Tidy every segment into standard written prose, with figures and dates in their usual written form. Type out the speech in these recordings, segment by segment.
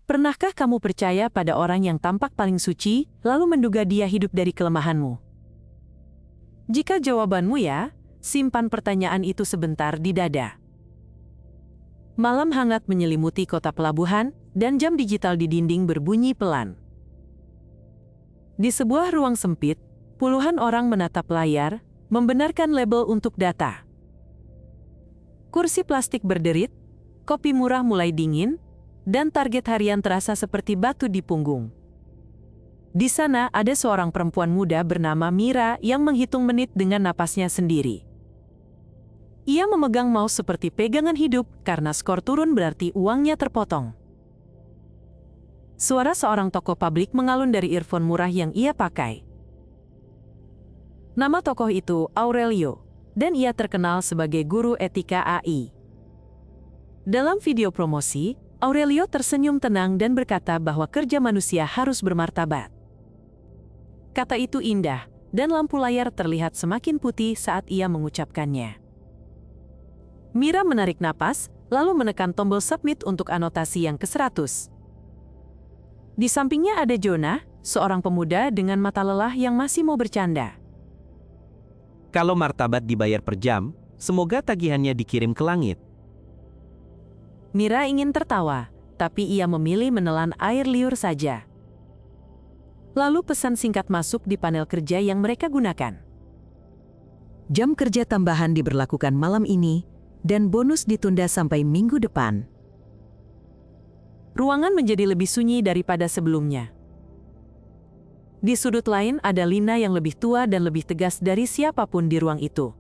Pernahkah kamu percaya pada orang yang tampak paling suci, lalu menduga dia hidup dari kelemahanmu? Jika jawabanmu ya, simpan pertanyaan itu sebentar di dada. Malam hangat menyelimuti kota pelabuhan, dan jam digital di dinding berbunyi pelan. Di sebuah ruang sempit, puluhan orang menatap layar, membenarkan label untuk data. Kursi plastik berderit, kopi murah mulai dingin, dan target harian terasa seperti batu di punggung. Di sana ada seorang perempuan muda bernama Mira yang menghitung menit dengan napasnya sendiri. Ia memegang mouse seperti pegangan hidup karena skor turun berarti uangnya terpotong. Suara seorang tokoh publik mengalun dari earphone murah yang ia pakai. Nama tokoh itu Aurelio, dan ia terkenal sebagai guru etika AI. Dalam video promosi, Aurelio tersenyum tenang dan berkata bahwa kerja manusia harus bermartabat. Kata itu indah, dan lampu layar terlihat semakin putih saat ia mengucapkannya. Mira menarik napas, lalu menekan tombol submit untuk anotasi yang ke-100. Di sampingnya ada Jonah, seorang pemuda dengan mata lelah yang masih mau bercanda. Kalau martabat dibayar per jam, semoga tagihannya dikirim ke langit. Mira ingin tertawa, tapi ia memilih menelan air liur saja. Lalu pesan singkat masuk di panel kerja yang mereka gunakan. Jam kerja tambahan diberlakukan malam ini, dan bonus ditunda sampai minggu depan. Ruangan menjadi lebih sunyi daripada sebelumnya. Di sudut lain ada Lina yang lebih tua dan lebih tegas dari siapapun di ruang itu.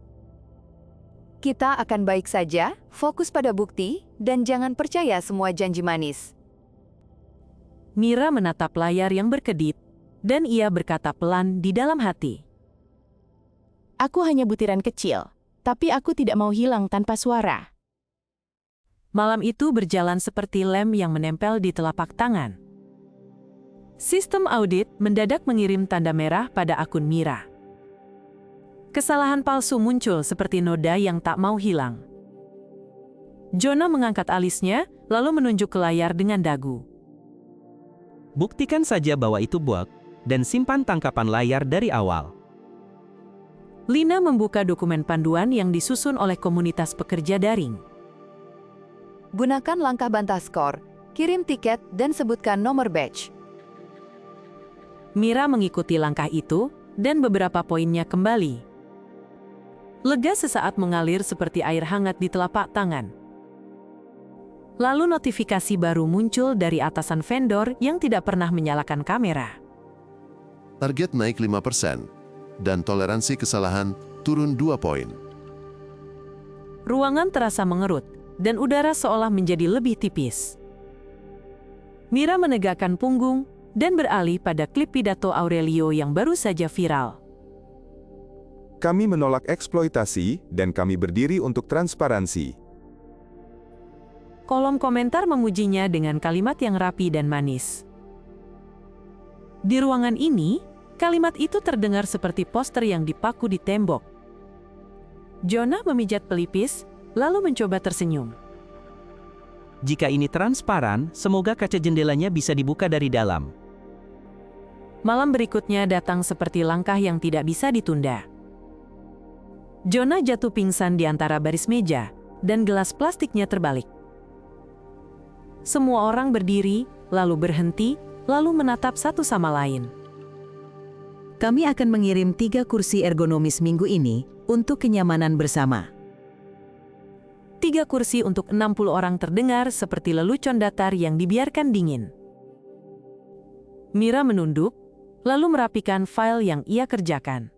Kita akan baik saja, fokus pada bukti, dan jangan percaya semua janji manis. Mira menatap layar yang berkedip, dan ia berkata pelan di dalam hati. Aku hanya butiran kecil, tapi aku tidak mau hilang tanpa suara. Malam itu berjalan seperti lem yang menempel di telapak tangan. Sistem audit mendadak mengirim tanda merah pada akun Mira. Kesalahan palsu muncul seperti noda yang tak mau hilang. Jonah mengangkat alisnya, lalu menunjuk ke layar dengan dagu. Buktikan saja bahwa itu bug, dan simpan tangkapan layar dari awal. Lina membuka dokumen panduan yang disusun oleh komunitas pekerja daring. Gunakan langkah bantah skor, kirim tiket, dan sebutkan nomor badge. Mira mengikuti langkah itu, dan beberapa poinnya kembali. Lega sesaat mengalir seperti air hangat di telapak tangan. Lalu notifikasi baru muncul dari atasan vendor yang tidak pernah menyalakan kamera. Target naik 5%, dan toleransi kesalahan turun 2 poin. Ruangan terasa mengerut, dan udara seolah menjadi lebih tipis. Mira menegakkan punggung, dan beralih pada klip pidato Aurelio yang baru saja viral. Kami menolak eksploitasi, dan kami berdiri untuk transparansi. Kolom komentar memujinya dengan kalimat yang rapi dan manis. Di ruangan ini, kalimat itu terdengar seperti poster yang dipaku di tembok. Jonah memijat pelipis, lalu mencoba tersenyum. Jika ini transparan, semoga kaca jendelanya bisa dibuka dari dalam. Malam berikutnya datang seperti langkah yang tidak bisa ditunda. Jonah jatuh pingsan di antara baris meja, dan gelas plastiknya terbalik. Semua orang berdiri, lalu berhenti, lalu menatap satu sama lain. Kami akan mengirim 3 kursi ergonomis minggu ini untuk kenyamanan bersama. 3 kursi untuk 60 orang terdengar seperti lelucon datar yang dibiarkan dingin. Mira menunduk, lalu merapikan file yang ia kerjakan.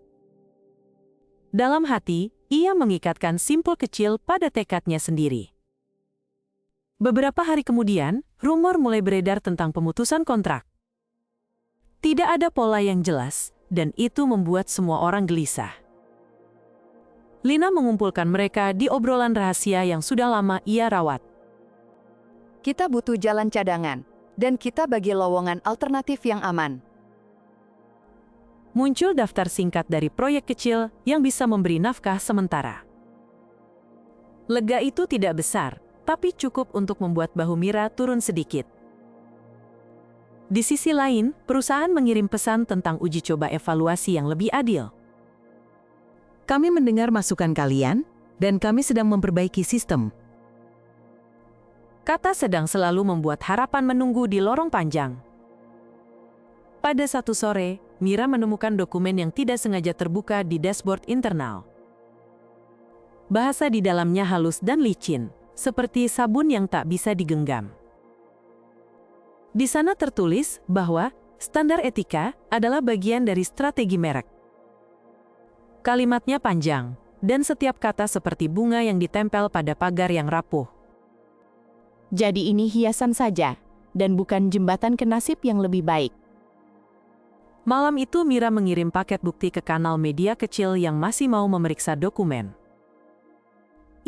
Dalam hati, ia mengikatkan simpul kecil pada tekadnya sendiri. Beberapa hari kemudian, rumor mulai beredar tentang pemutusan kontrak. Tidak ada pola yang jelas, dan itu membuat semua orang gelisah. Lina mengumpulkan mereka di obrolan rahasia yang sudah lama ia rawat. Kita butuh jalan cadangan, dan kita bagi lowongan alternatif yang aman. Muncul daftar singkat dari proyek kecil yang bisa memberi nafkah sementara. Lega itu tidak besar, tapi cukup untuk membuat bahu Mira turun sedikit. Di sisi lain, perusahaan mengirim pesan tentang uji coba evaluasi yang lebih adil. Kami mendengar masukan kalian, dan kami sedang memperbaiki sistem. Kata sedang selalu membuat harapan menunggu di lorong panjang. Pada satu sore, Mira menemukan dokumen yang tidak sengaja terbuka di dashboard internal. Bahasa di dalamnya halus dan licin, seperti sabun yang tak bisa digenggam. Di sana tertulis bahwa standar etika adalah bagian dari strategi merek. Kalimatnya panjang, dan setiap kata seperti bunga yang ditempel pada pagar yang rapuh. Jadi ini hiasan saja, dan bukan jembatan ke nasib yang lebih baik. Malam itu Mira mengirim paket bukti ke kanal media kecil yang masih mau memeriksa dokumen.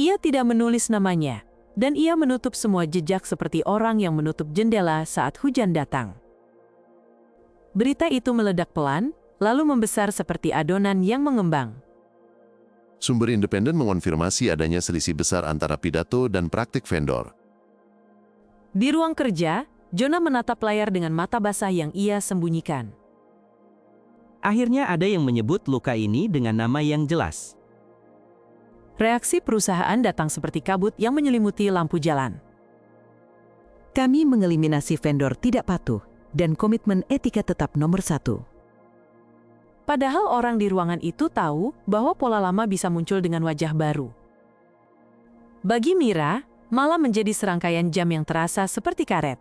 Ia tidak menulis namanya, dan ia menutup semua jejak seperti orang yang menutup jendela saat hujan datang. Berita itu meledak pelan, lalu membesar seperti adonan yang mengembang. Sumber independen mengonfirmasi adanya selisih besar antara pidato dan praktik vendor. Di ruang kerja, Jonah menatap layar dengan mata basah yang ia sembunyikan. Akhirnya ada yang menyebut luka ini dengan nama yang jelas. Reaksi perusahaan datang seperti kabut yang menyelimuti lampu jalan. Kami mengeliminasi vendor tidak patuh, dan komitmen etika tetap nomor 1. Padahal orang di ruangan itu tahu bahwa pola lama bisa muncul dengan wajah baru. Bagi Mira, malam menjadi serangkaian jam yang terasa seperti karet.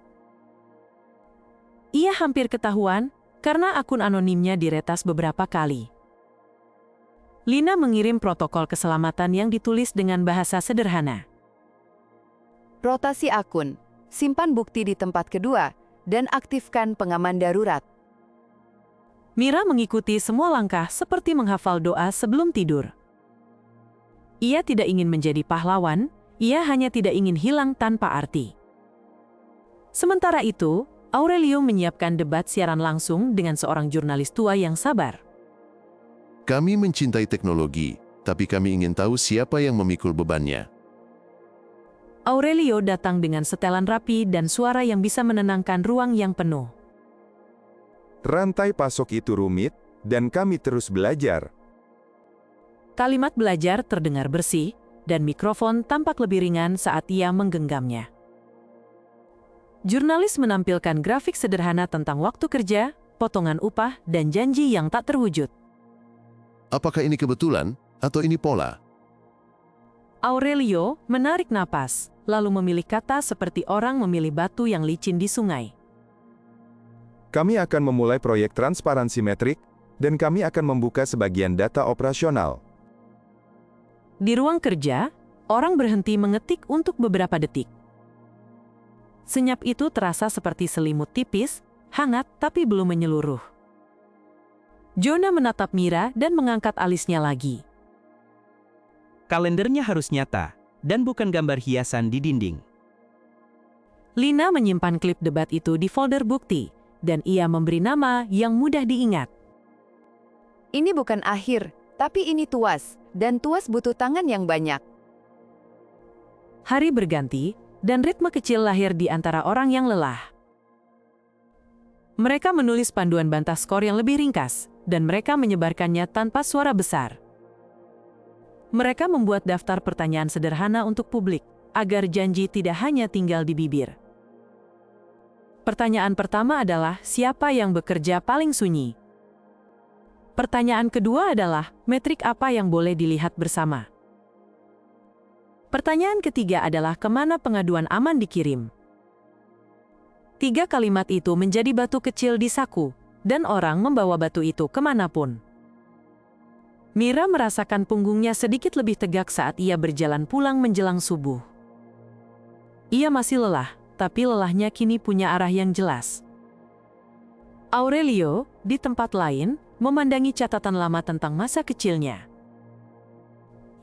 Ia hampir ketahuan karena akun anonimnya diretas beberapa kali. Lina mengirim protokol keselamatan yang ditulis dengan bahasa sederhana. Rotasi akun, simpan bukti di tempat kedua, dan aktifkan pengaman darurat. Mira mengikuti semua langkah seperti menghafal doa sebelum tidur. Ia tidak ingin menjadi pahlawan, ia hanya tidak ingin hilang tanpa arti. Sementara itu, Aurelio menyiapkan debat siaran langsung dengan seorang jurnalis tua yang sabar. Kami mencintai teknologi, tapi kami ingin tahu siapa yang memikul bebannya. Aurelio datang dengan setelan rapi dan suara yang bisa menenangkan ruang yang penuh. Rantai pasok itu rumit, dan kami terus belajar. Kalimat belajar terdengar bersih, dan mikrofon tampak lebih ringan saat ia menggenggamnya. Jurnalis menampilkan grafik sederhana tentang waktu kerja, potongan upah, dan janji yang tak terwujud. Apakah ini kebetulan, atau ini pola? Aurelio menarik napas, lalu memilih kata seperti orang memilih batu yang licin di sungai. Kami akan memulai proyek transparansi metrik, dan kami akan membuka sebagian data operasional. Di ruang kerja, orang berhenti mengetik untuk beberapa detik. Senyap itu terasa seperti selimut tipis, hangat tapi belum menyeluruh. Jonah menatap Mira dan mengangkat alisnya lagi. Kalendernya harus nyata, dan bukan gambar hiasan di dinding. Lina menyimpan klip debat itu di folder bukti, dan ia memberi nama yang mudah diingat. Ini bukan akhir, tapi ini tuas, dan tuas butuh tangan yang banyak. Hari berganti, dan ritme kecil lahir di antara orang yang lelah. Mereka menulis panduan bantah skor yang lebih ringkas, dan mereka menyebarkannya tanpa suara besar. Mereka membuat daftar pertanyaan sederhana untuk publik, agar janji tidak hanya tinggal di bibir. Pertanyaan pertama adalah, siapa yang bekerja paling sunyi? Pertanyaan kedua adalah, metrik apa yang boleh dilihat bersama? Pertanyaan ketiga adalah, kemana pengaduan aman dikirim? 3 kalimat itu menjadi batu kecil di saku, dan orang membawa batu itu kemanapun. Mira merasakan punggungnya sedikit lebih tegak saat ia berjalan pulang menjelang subuh. Ia masih lelah, tapi lelahnya kini punya arah yang jelas. Aurelio, di tempat lain, memandangi catatan lama tentang masa kecilnya.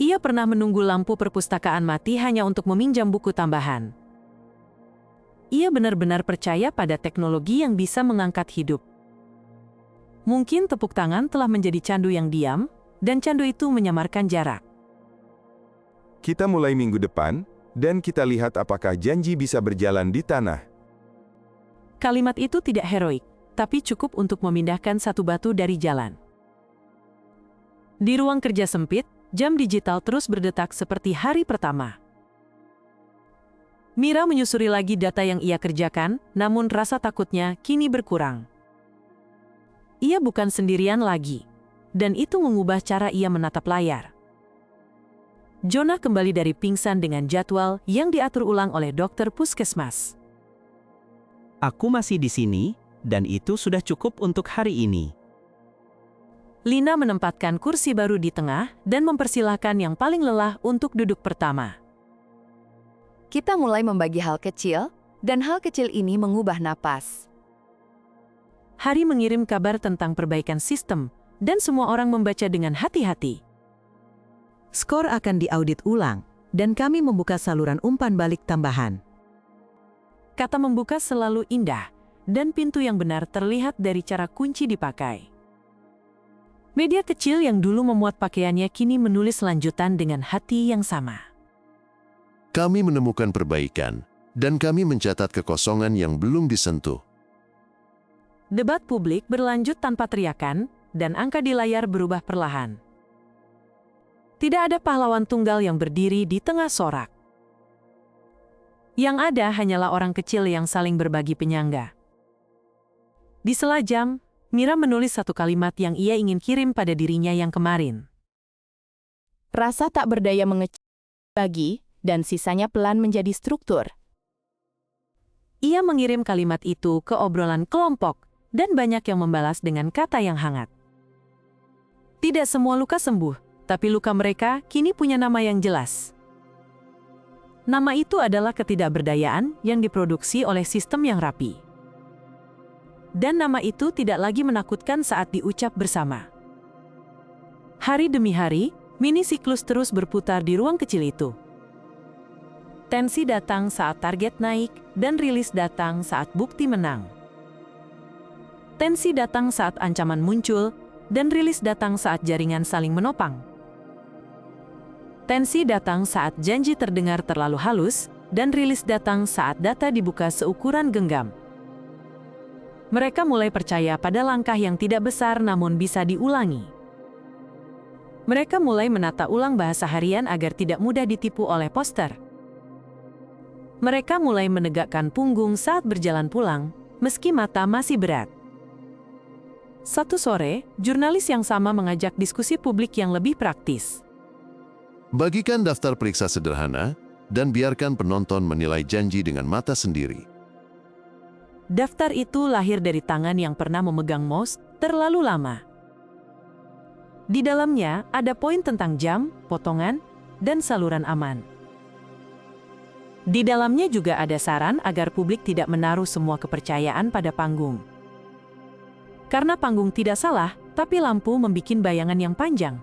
Ia pernah menunggu lampu perpustakaan mati hanya untuk meminjam buku tambahan. Ia benar-benar percaya pada teknologi yang bisa mengangkat hidup. Mungkin tepuk tangan telah menjadi candu yang diam, dan candu itu menyamarkan jarak. Kita mulai minggu depan, dan kita lihat apakah janji bisa berjalan di tanah. Kalimat itu tidak heroik, tapi cukup untuk memindahkan satu batu dari jalan. Di ruang kerja sempit, jam digital terus berdetak seperti hari pertama. Mira menyusuri lagi data yang ia kerjakan, namun rasa takutnya kini berkurang. Ia bukan sendirian lagi, dan itu mengubah cara ia menatap layar. Jonah kembali dari pingsan dengan jadwal yang diatur ulang oleh dokter puskesmas. Aku masih di sini, dan itu sudah cukup untuk hari ini. Lina menempatkan kursi baru di tengah dan mempersilahkan yang paling lelah untuk duduk pertama. Kita mulai membagi hal kecil, dan hal kecil ini mengubah napas. Hari mengirim kabar tentang perbaikan sistem, dan semua orang membaca dengan hati-hati. Skor akan diaudit ulang, dan kami membuka saluran umpan balik tambahan. Kata membuka selalu indah, dan pintu yang benar terlihat dari cara kunci dipakai. Media kecil yang dulu memuat pakaiannya kini menulis lanjutan dengan hati yang sama. Kami menemukan perbaikan, dan kami mencatat kekosongan yang belum disentuh. Debat publik berlanjut tanpa teriakan, dan angka di layar berubah perlahan. Tidak ada pahlawan tunggal yang berdiri di tengah sorak. Yang ada hanyalah orang kecil yang saling berbagi penyangga. Di sela jam, Mira menulis satu kalimat yang ia ingin kirim pada dirinya yang kemarin. Rasa tak berdaya mengecil bagi, dan sisanya pelan menjadi struktur. Ia mengirim kalimat itu ke obrolan kelompok, dan banyak yang membalas dengan kata yang hangat. Tidak semua luka sembuh, tapi luka mereka kini punya nama yang jelas. Nama itu adalah ketidakberdayaan yang diproduksi oleh sistem yang rapi. Dan nama itu tidak lagi menakutkan saat diucap bersama. Hari demi hari, mini siklus terus berputar di ruang kecil itu. Tensi datang saat target naik, dan rilis datang saat bukti menang. Tensi datang saat ancaman muncul, dan rilis datang saat jaringan saling menopang. Tensi datang saat janji terdengar terlalu halus, dan rilis datang saat data dibuka seukuran genggam. Mereka mulai percaya pada langkah yang tidak besar namun bisa diulangi. Mereka mulai menata ulang bahasa harian agar tidak mudah ditipu oleh poster. Mereka mulai menegakkan punggung saat berjalan pulang, meski mata masih berat. Satu sore, jurnalis yang sama mengajak diskusi publik yang lebih praktis. Bagikan daftar periksa sederhana, dan biarkan penonton menilai janji dengan mata sendiri. Daftar itu lahir dari tangan yang pernah memegang mouse terlalu lama. Di dalamnya ada poin tentang jam, potongan, dan saluran aman. Di dalamnya juga ada saran agar publik tidak menaruh semua kepercayaan pada panggung. Karena panggung tidak salah, tapi lampu membuat bayangan yang panjang.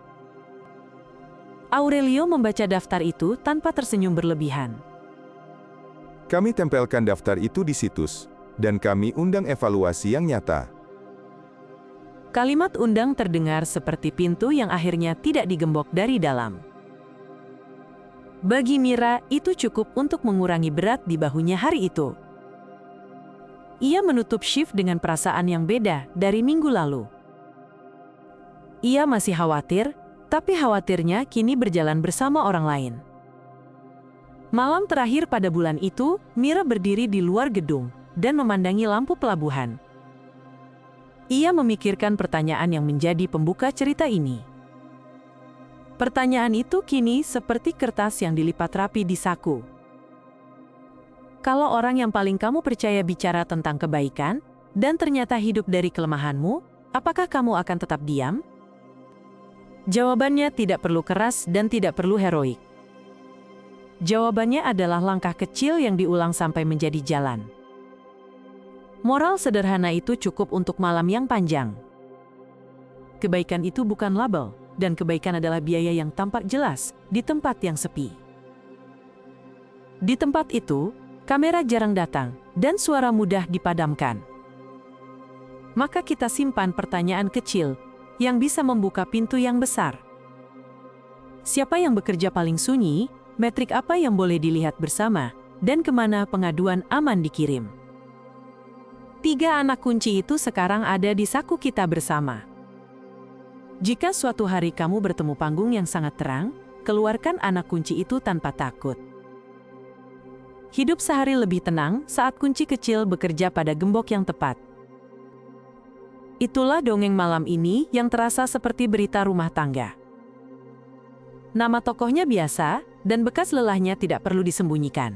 Aurelio membaca daftar itu tanpa tersenyum berlebihan. Kami tempelkan daftar itu di situs, dan kami undang evaluasi yang nyata. Kalimat undang terdengar seperti pintu yang akhirnya tidak digembok dari dalam. Bagi Mira, itu cukup untuk mengurangi berat di bahunya hari itu. Ia menutup shift dengan perasaan yang beda dari minggu lalu. Ia masih khawatir, tapi khawatirnya kini berjalan bersama orang lain. Malam terakhir pada bulan itu, Mira berdiri di luar gedung dan memandangi lampu pelabuhan. Ia memikirkan pertanyaan yang menjadi pembuka cerita ini. Pertanyaan itu kini seperti kertas yang dilipat rapi di saku. Kalau orang yang paling kamu percaya bicara tentang kebaikan, dan ternyata hidup dari kelemahanmu, apakah kamu akan tetap diam? Jawabannya tidak perlu keras dan tidak perlu heroik. Jawabannya adalah langkah kecil yang diulang sampai menjadi jalan. Moral sederhana itu cukup untuk malam yang panjang. Kebaikan itu bukan label, dan kebaikan adalah biaya yang tampak jelas di tempat yang sepi. Di tempat itu, kamera jarang datang, dan suara mudah dipadamkan. Maka kita simpan pertanyaan kecil yang bisa membuka pintu yang besar. Siapa yang bekerja paling sunyi, metrik apa yang boleh dilihat bersama, dan kemana pengaduan aman dikirim. 3 anak kunci itu sekarang ada di saku kita bersama. Jika suatu hari kamu bertemu panggung yang sangat terang, keluarkan anak kunci itu tanpa takut. Hidup sehari lebih tenang saat kunci kecil bekerja pada gembok yang tepat. Itulah dongeng malam ini yang terasa seperti berita rumah tangga. Nama tokohnya biasa, dan bekas lelahnya tidak perlu disembunyikan.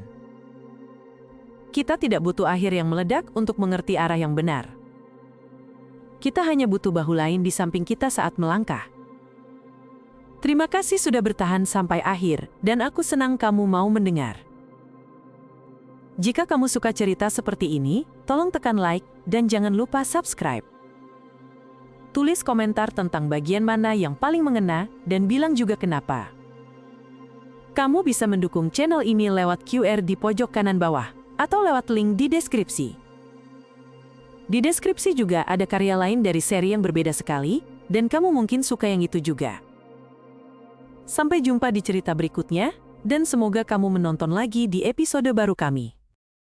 Kita tidak butuh akhir yang meledak untuk mengerti arah yang benar. Kita hanya butuh bahu lain di samping kita saat melangkah. Terima kasih sudah bertahan sampai akhir, dan aku senang kamu mau mendengar. Jika kamu suka cerita seperti ini, tolong tekan like, dan jangan lupa subscribe. Tulis komentar tentang bagian mana yang paling mengena, dan bilang juga kenapa. Kamu bisa mendukung channel ini lewat QR di pojok kanan bawah, atau lewat link di deskripsi. Di deskripsi juga ada karya lain dari seri yang berbeda sekali, dan kamu mungkin suka yang itu juga. Sampai jumpa di cerita berikutnya, dan semoga kamu menonton lagi di episode baru kami.